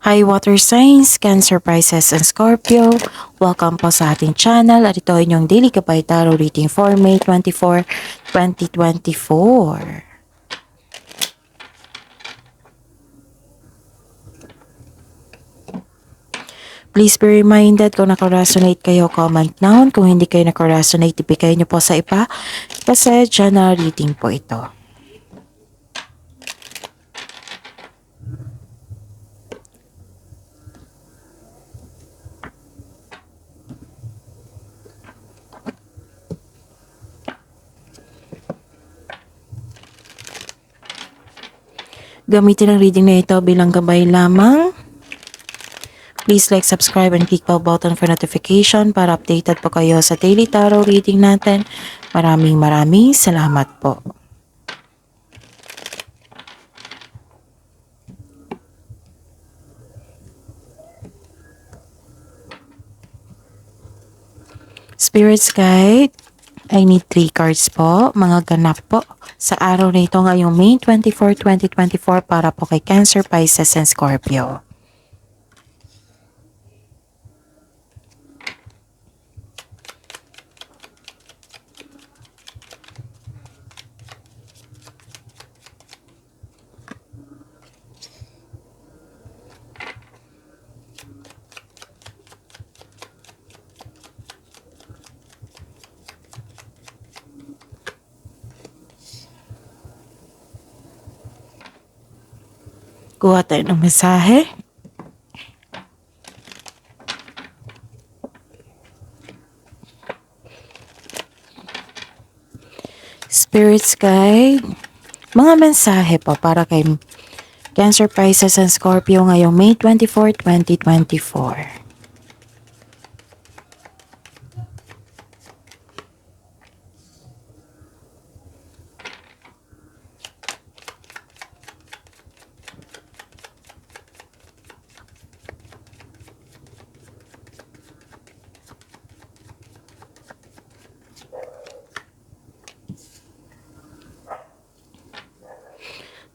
Hi water signs, Cancer, Pisces, and Scorpio. Welcome po sa ating channel at ito ay inyong daily Gabay Tarot reading for May 24, 2024. Please be reminded kung nakaresonate kayo, comment down. Kung hindi kayo nakaresonate, ibigay niyo po sa iba kasi general reading po ito. Gamitin ang reading na ito bilang gabay lamang. Please like, subscribe, and click bell button for notification para updated po kayo sa daily tarot reading natin. Maraming salamat po. Spirits Guide, I need 3 cards po, mga ganap po sa araw na ito ngayong May 24, 2024 para po kay Cancer, Pisces, and Scorpio. Kuha tayo ng mensahe. Spirits Guide, mga mensahe po para kay Cancer, Pisces, and Scorpio ngayong May 24, 2024.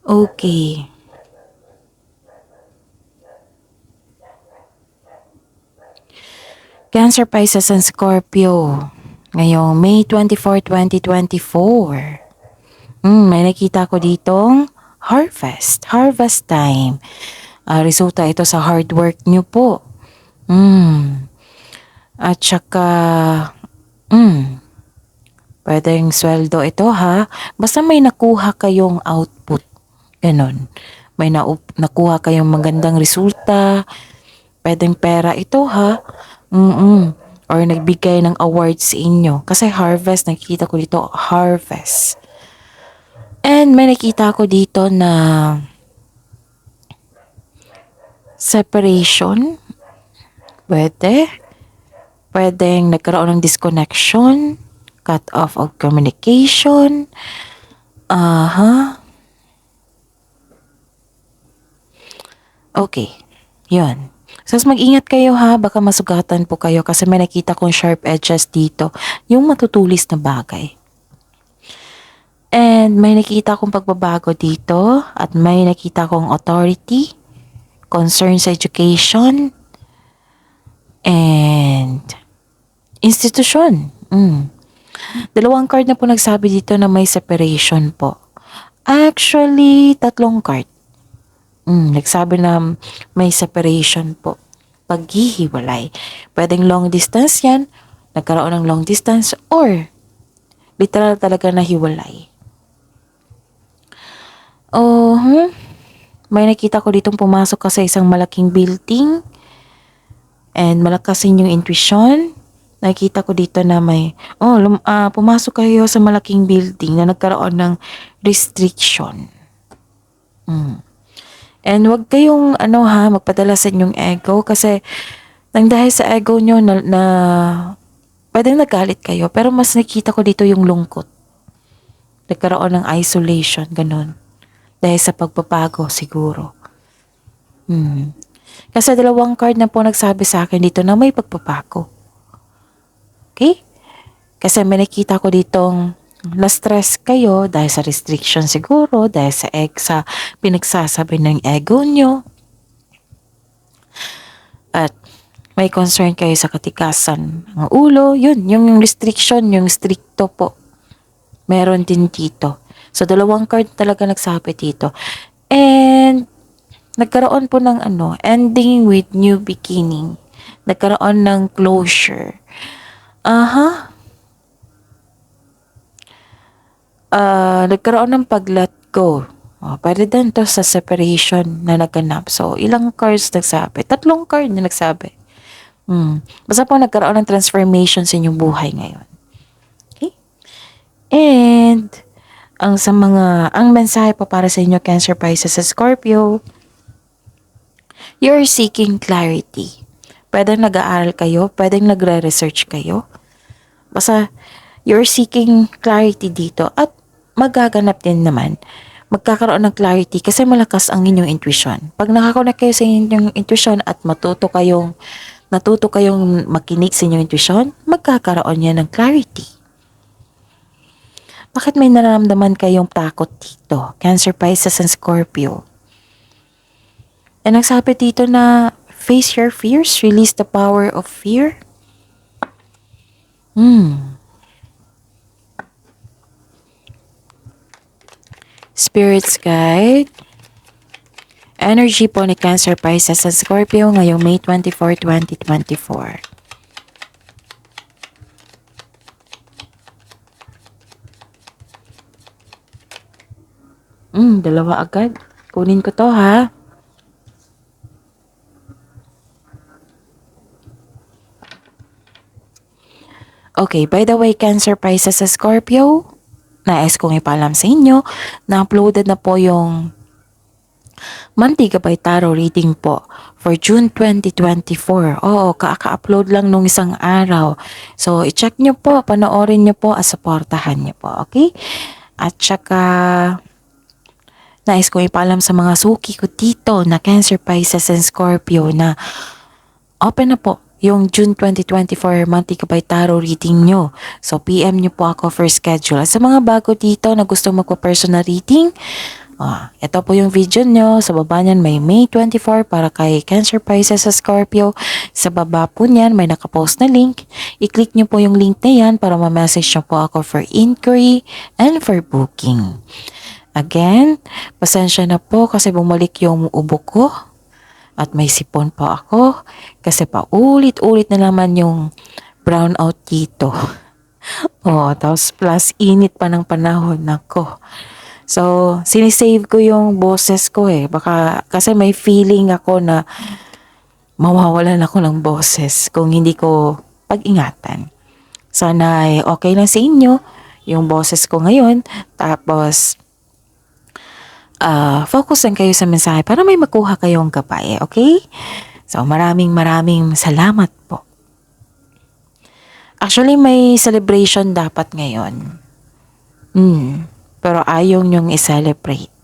Okay. Cancer, Pisces, and Scorpio ngayong May 24, 2024. May nakita ko ditong harvest time. Resulta ito sa hard work nyo po. At saka, pwedeng sweldo ito ha. Basta may nakuha kayong output. Ganon. May nakuha kayong magandang resulta. Pwedeng pera ito ha. Or nagbigay ng awards sa inyo. Kasi harvest, nakikita ko dito, harvest. And may nakita ko dito na separation. Pwedeng nagkaroon ng disconnection, cut off of communication. Okay, yun. So, mag-ingat kayo ha, baka masugatan po kayo kasi may nakita kong sharp edges dito, yung matutulis na bagay. And may nakita kong pagbabago dito at may nakita kong authority, concern sa education, and institution. Dalawang card na po nagsabi dito na may separation po. Actually, 3 card. Nagsabi na may separation po. Paghihiwalay. Pwedeng long distance yan, nagkaroon ng long distance, or literal talaga na hiwalay. May nakita ko ditong pumasok ka sa isang malaking building and malakasin yung intuition. Nakita ko dito na may pumasok kayo sa malaking building na nagkaroon ng restriction. And wag kayong magpadala sa inyong ego kasi nang dahil sa ego nyo na pwedeng nagalit kayo pero mas nakita ko dito yung lungkot. Nagkaroon ng isolation, ganun. Dahil sa pagbabago siguro. Kasi 2 card na po nagsabi sa akin dito na may pagbabago. Okay? Kasi may nakita ko ditong na-stress kayo dahil sa restriction siguro, dahil sa pinagsasabi ng ego nyo. may concern kayo sa katikasan ng ulo, yun, yung restriction, yung stricto po. Meron din dito. So, dalawang card talaga nagsabi dito. And, nagkaroon po ng ending with new beginning. Nagkaroon ng closure. Nagkaroon ng pag-let go. Pwede din to sa separation na naganap. So, ilang cards nagsabi? 3 card na nagsabi. Basta po nagkaroon ng transformation sa inyong buhay ngayon. Okay? And, ang mensahe pa para sa inyo, Cancer, Pisces, sa Scorpio, you're seeking clarity. Pwedeng nag-aaral kayo, pwedeng nagre-research kayo. Basta, you're seeking clarity dito at magaganap din naman. Magkakaroon ng clarity kasi malakas ang inyong intuition. Pag nakakonect kayo sa inyong intuition at natuto kayong makinig sa inyong intuition, magkakaroon yan ng clarity. Bakit may nararamdaman kayong takot dito? Cancer, Pisces, and Scorpio. And nagsabi dito na face your fears, release the power of fear. Spirits guide. Energy po ni Cancer, Pisces, at Scorpio ngayong May 24, 2024. Dalawa agad. Kunin ko to ha. Okay, by the way, Cancer, Pisces, at Scorpio, nais kong ipaalam sa inyo na uploaded na po yung monthly gabay tarot reading po for June 2024. Oo, kaka-upload lang nung isang araw. So, i-check nyo po, panoorin nyo po at supportahan nyo po, okay? At saka, nais kong ipaalam sa mga suki ko dito na Cancer, Pisces, and Scorpio na open na po yung June 2024 monthly gabay tarot reading nyo. So, PM nyo po ako for schedule. At sa mga bago dito na gusto magpa-personal reading, ito po yung video nyo. Sa baba niyan may May 24 para kay Cancer, Pisces, sa Scorpio. Sa baba po niyan may nakapost na link. I-click nyo po yung link na yan para ma-message nyo po ako for inquiry and for booking. Again, pasensya na po kasi bumalik yung ubo ko at may sipon pa ako kasi paulit-ulit na naman yung brownout dito. Tapos plus init pa ng panahon. Nako. So, sinisave ko yung boses ko Baka, kasi may feeling ako na mawawalan ako ng boses kung hindi ko pag-ingatan. Sana ay okay lang sa inyo yung boses ko ngayon. Tapos, focus lang kayo sa mensahe para may makuha kayong gabay, okay? So, maraming salamat po. Actually, may celebration dapat ngayon. Pero ayaw nyong i-celebrate.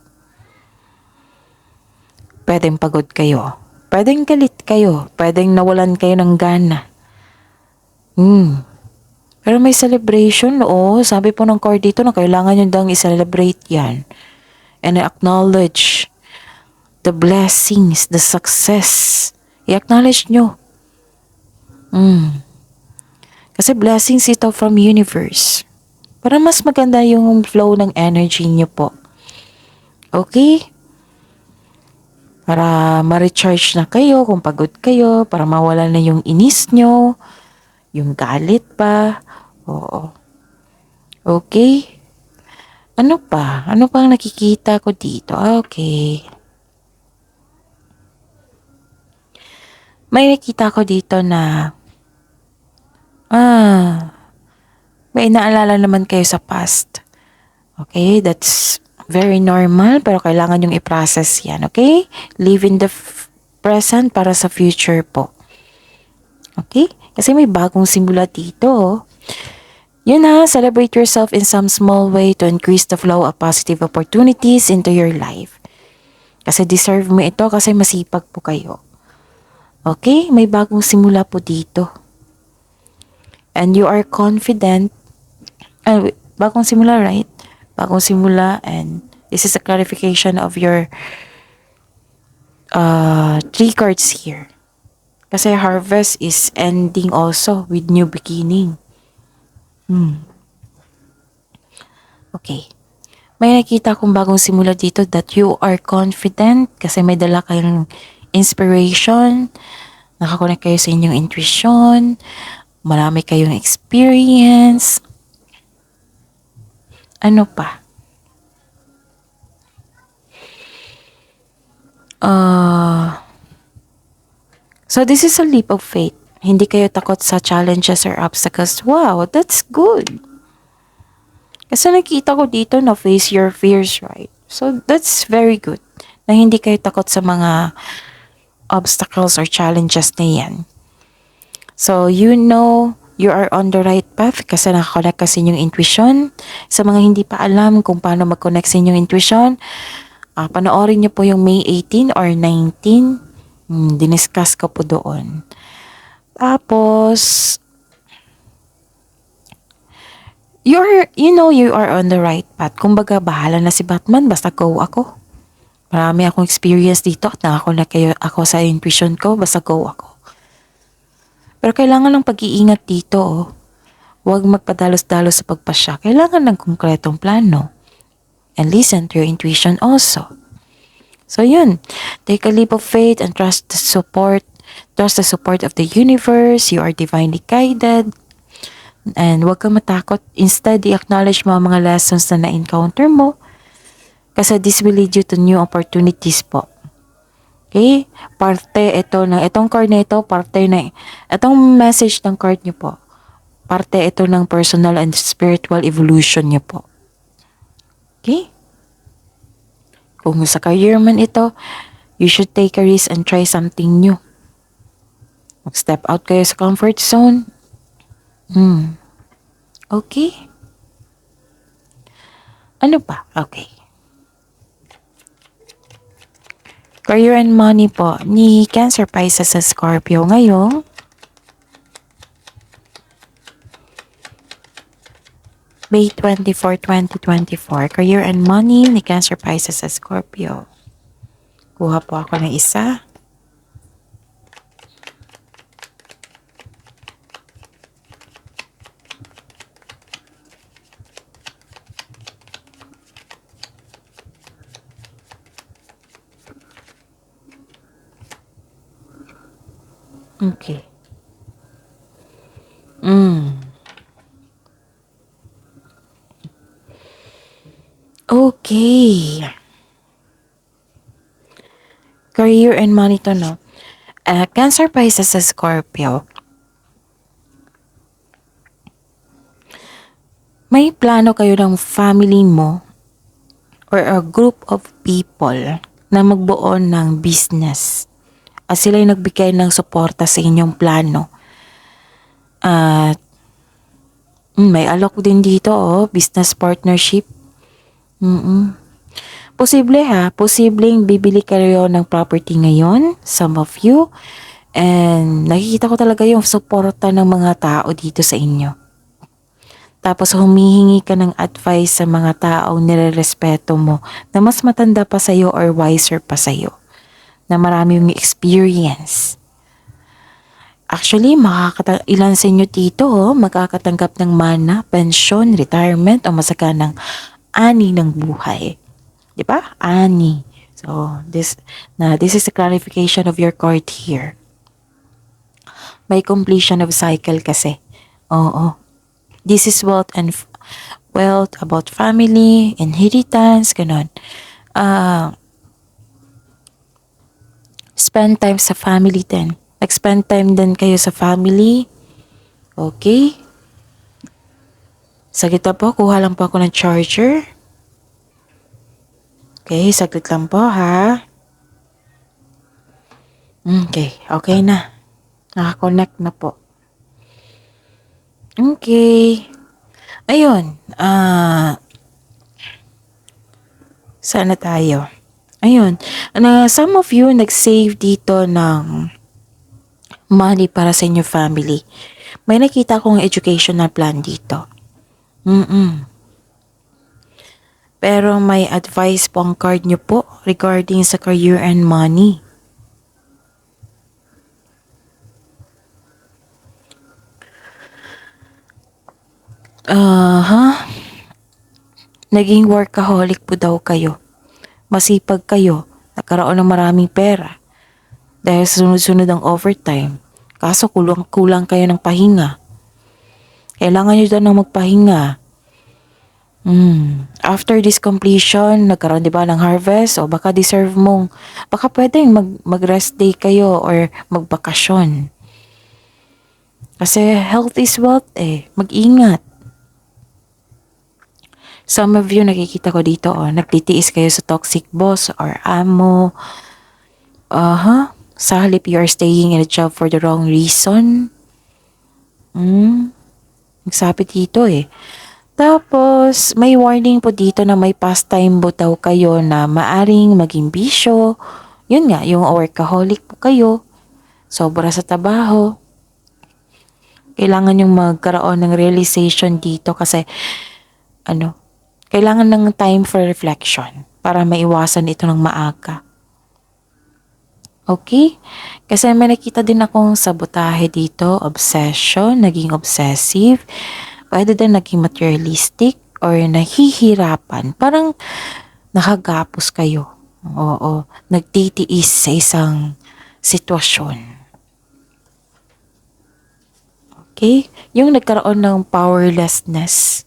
Pwedeng pagod kayo. Pwedeng galit kayo. Pwedeng nawalan kayo ng gana. Pero may celebration, sabi po ng card dito na kailangan nyo dang i-celebrate yan. And acknowledge the blessings, the success. I-acknowledge nyo. Kasi blessings ito from universe. Para mas maganda yung flow ng energy nyo po. Okay? Para ma-recharge na kayo kung pagod kayo. Para mawala na yung inis nyo. Yung galit pa. Oo. Okay? Ano pa? Ano pang nakikita ko dito? Okay. May nakita ko dito na may naalala naman kayo sa past. Okay, that's very normal pero kailangan yung i-process yan, okay? Live in the present para sa future po. Okay? Kasi may bagong simula dito. Yun celebrate yourself in some small way to increase the flow of positive opportunities into your life. Kasi deserve mo ito kasi masipag po kayo. Okay? May bagong simula po dito. And you are confident. Bagong simula, right? Bagong simula, and this is a clarification of your 3 cards here. Kasi harvest is ending also with new beginning. Okay. May nakita akong bagong simula dito that you are confident kasi may dala kayong inspiration, nakakonect kayo sa inyong intuition, marami kayong experience. Ano pa? So this is a leap of faith. Hindi kayo takot sa challenges or obstacles. Wow, that's good. Kasi nakita ko dito na face your fears, right? So that's very good. Na hindi kayo takot sa mga obstacles or challenges na yan. So you know you are on the right path kasi nakakonect kasi inyong intuition. Sa mga hindi pa alam kung paano mag-connect sa inyong intuition, panoorin niyo po yung May 18 or 19. Diniscuss ko po doon. Tapos, you are on the right path. Kumbaga, bahala na si Batman, basta go ako. Marami akong experience dito at nakakonect kayo ako sa intuition ko, basta go ako. Pero kailangan ng pag-iingat dito, oh. Huwag magpadalos-dalos sa pagpasya. Kailangan ng konkretong plano. And listen to your intuition also. So yun, take a leap of faith and trust the support of the universe. You are divinely guided. And huwag kang matakot. Instead, i-acknowledge mo ang mga lessons na na-encounter mo. Kasi this will lead you to new opportunities po. Okay? Itong card na ito, itong message ng card nyo po. Parte ito ng personal and spiritual evolution nyo po. Okay? Kung sa career man ito, you should take a risk and try something new. Mag-step out kayo sa comfort zone. Okay? Ano pa? Okay. Career and money po ni Cancer, Pisces sa Scorpio ngayong May 24, 2024. Career and money ni Cancer, Pisces sa Scorpio. Kuha po ako ng isa. Okay. Okay. Career and money to, no? Cancer, Pisces sa Scorpio. May plano kayo ng family mo or a group of people na magbuo ng business. At sila yung nagbigay ng suporta sa inyong plano. At may alok din dito, business partnership. Posibleng bibili kayo ng property ngayon, some of you. And nakikita ko talaga yung suporta ng mga tao dito sa inyo. Tapos humihingi ka ng advice sa mga taong nirerespeto mo na mas matanda pa sa'yo or wiser pa sa'yo. Na marami yung experience. Actually, ilan sa inyo dito makakatanggap ng mana, pension, retirement o masaganang ani ng buhay. Diba? Ani. So, this is a clarification of your card here. May completion of cycle kasi. Oo. This is wealth about family, inheritance, ganon. Spend time sa family din. Spend time din kayo sa family. Okay? Saglit na po, kuha lang po ako ng charger. Okay, saglit lang po ha. Okay na. Nakakonect na po. Okay. Ayun. Saan na tayo? Ayun. Some of you nag-save dito ng money para sa inyong family. May nakita akong educational plan dito. Pero may advice po ang card nyo po regarding sa career and money. Ha? Naging workaholic po daw kayo. Masipag kayo. Nagkaroon ng maraming pera. Dahil sunod-sunod ang overtime. Kaso kulang kayo ng pahinga. Kailangan nyo daw ng magpahinga. After this completion, nagkaroon di ba ng harvest o baka deserve mong, baka pwedeng mag-rest day kayo or magbakasyon. Kasi health is wealth eh. Mag-ingat. Some of you nakikita ko dito nagtitiis kayo sa toxic boss or amo. Sa halip you are staying in a job for the wrong reason. Nagsabi dito eh. Tapos, may warning po dito na may pastime po daw kayo na maaring maging bisyo. Yun nga, yung workaholic po kayo. Sobra sa trabaho. Kailangan yung magkaroon ng realization dito kasi, kailangan ng time for reflection para maiwasan ito ng maaga. Okay? Kasi may nakita din akong sabotahe dito, obsession, naging obsessive, pwede din naging materialistic or nahihirapan. Parang nakagapos kayo. Oo, nagtitiis sa isang sitwasyon. Okay? Yung nagkaroon ng powerlessness.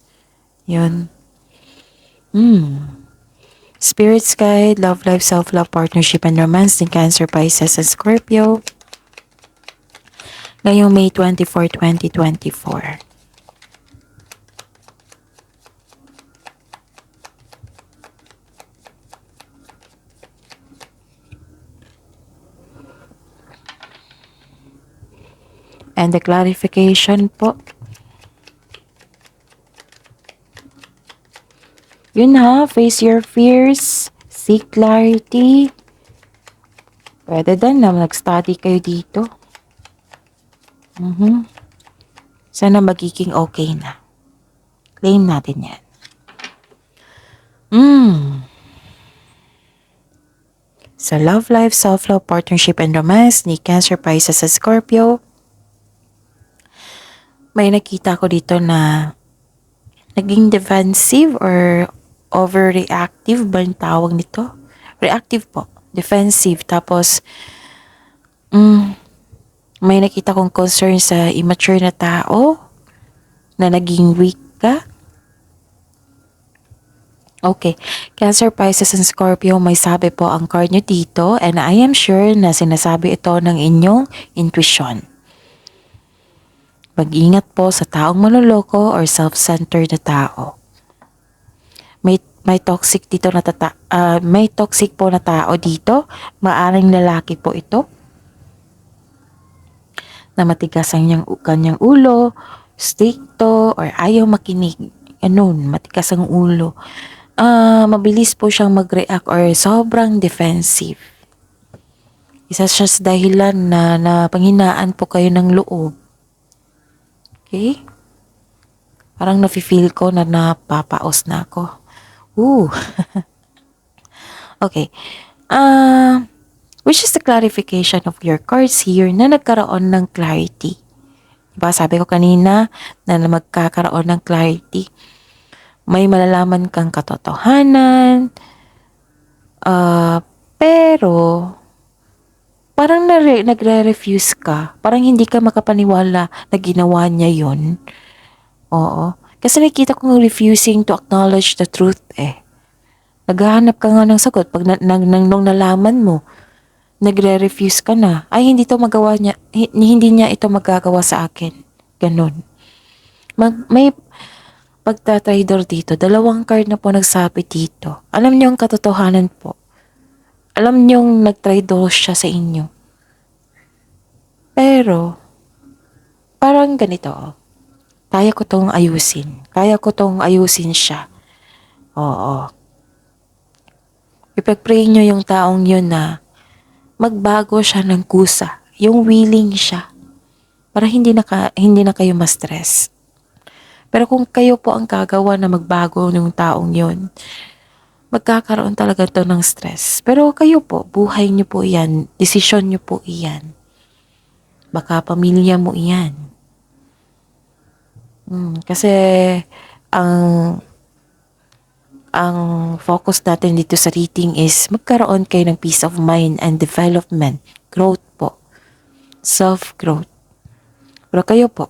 Yun. Spirits guide, love life, self-love, partnership, and romance in Cancer, Pisces, and Scorpio. Ngayong May 24, 2024. And the clarification po. Yun face your fears, seek clarity. Pwede din na nag-study kayo dito. Sana magiging okay na. Claim natin yan. Sa love life, self-love, partnership, and romance ni Cancer, Pisces, sa Scorpio, may nakita ko dito na naging defensive or overreactive ba yung tawag nito? Reactive po. Defensive. Tapos, may nakita kong concern sa immature na tao na naging weak ka. Okay. Cancer, Pisces, and Scorpio, may sabi po ang card nyo dito and I am sure na sinasabi ito ng inyong intuition. Mag-ingat po sa taong manloloko or self-centered na tao. May toxic dito na may toxic po na tao dito. Maaring lalaki po ito. Na matigas ang kanyang ulo, stricto, or ayaw makinig. Matigas ang ulo. Mabilis po siyang mag-react or sobrang defensive. Isa siya sa dahilan na panghinaan po kayo ng loob. Okay? Parang nafe-feel ko na napapaos na ako. Okay. Which is the clarification of your cards here na nagkaroon ng clarity. Diba? Sabi ko kanina na magkakaroon ng clarity. May malalaman kang katotohanan. Pero parang nagre-refuse ka. Parang hindi ka makapaniwala na ginawa niya yon. Oo. Kasi nakita kong refusing to acknowledge the truth eh. Naghahanap ka nga ng sagot. Pag nung nalaman mo, nagre-refuse ka na. Ay, hindi niya ito magagawa sa akin. Ganon. May pagtatraidor dito. 2 card na po nagsabi dito. Alam niyo ang katotohanan po. Alam niyong nagtraidor siya sa inyo. Pero, parang ganito. Kaya ko tong ayusin. Kaya ko tong ayusin siya. Oo. Ipag-pray niyo yung taong yun na magbago siya ng kusa. Yung willing siya. Para hindi na kayo ma-stress. Pero kung kayo po ang gagawa na magbago ng taong yun, magkakaroon talaga to ng stress. Pero kayo po, buhay niyo po iyan. Desisyon niyo po iyan. Baka pamilya mo iyan. Kasi ang ang focus natin dito sa reading is magkaroon kayo ng peace of mind and development, growth po, self-growth. Pero kayo po,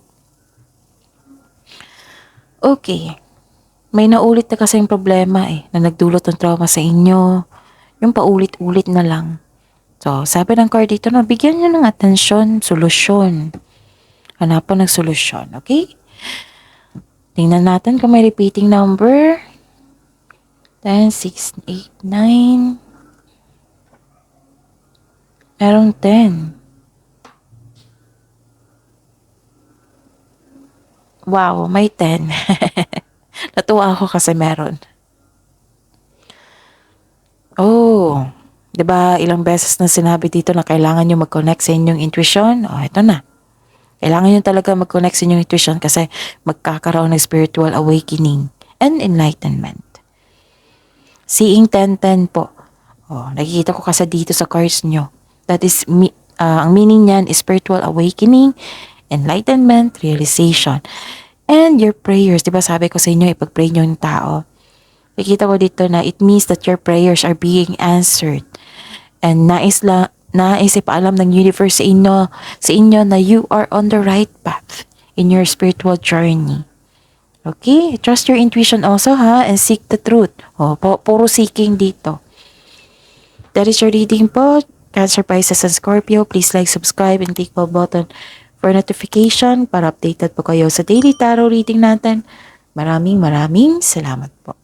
okay, may naulit na kasing problema na nagdulot ng trauma sa inyo, yung paulit-ulit na lang. So, sabi ng card dito na bigyan nyo ng atensyon, solusyon. Hanapan ng solusyon, okay? Tingnan natin kung may repeating number. 10, 6, 8, 9. Merong 10. Wow, may 10. Natuwa ako kasi meron. Oh, 'di ba ilang beses na sinabi dito na kailangan nyo mag-connect sa inyong intuition? Oh, ito na. Kailangan nyo talaga mag-connect sa inyong intuition kasi magkakaroon ng spiritual awakening and enlightenment. Seeing 10-10 po. Oh, nakikita ko kasi dito sa cards nyo. That is, ang meaning niyan is spiritual awakening, enlightenment, realization. And your prayers, di ba sabi ko sa inyo, ipag-pray nyo yung tao. Nakikita ko dito na it means that your prayers are being answered. And nais ipaalam ng universe sa inyo na you are on the right path in your spiritual journey. Okay? Trust your intuition also and seek the truth. Puro seeking dito. That is your reading po. Cancer, Pisces, and Scorpio. Please like, subscribe, and click bell button for notification para updated po kayo sa daily tarot reading natin. Maraming salamat po.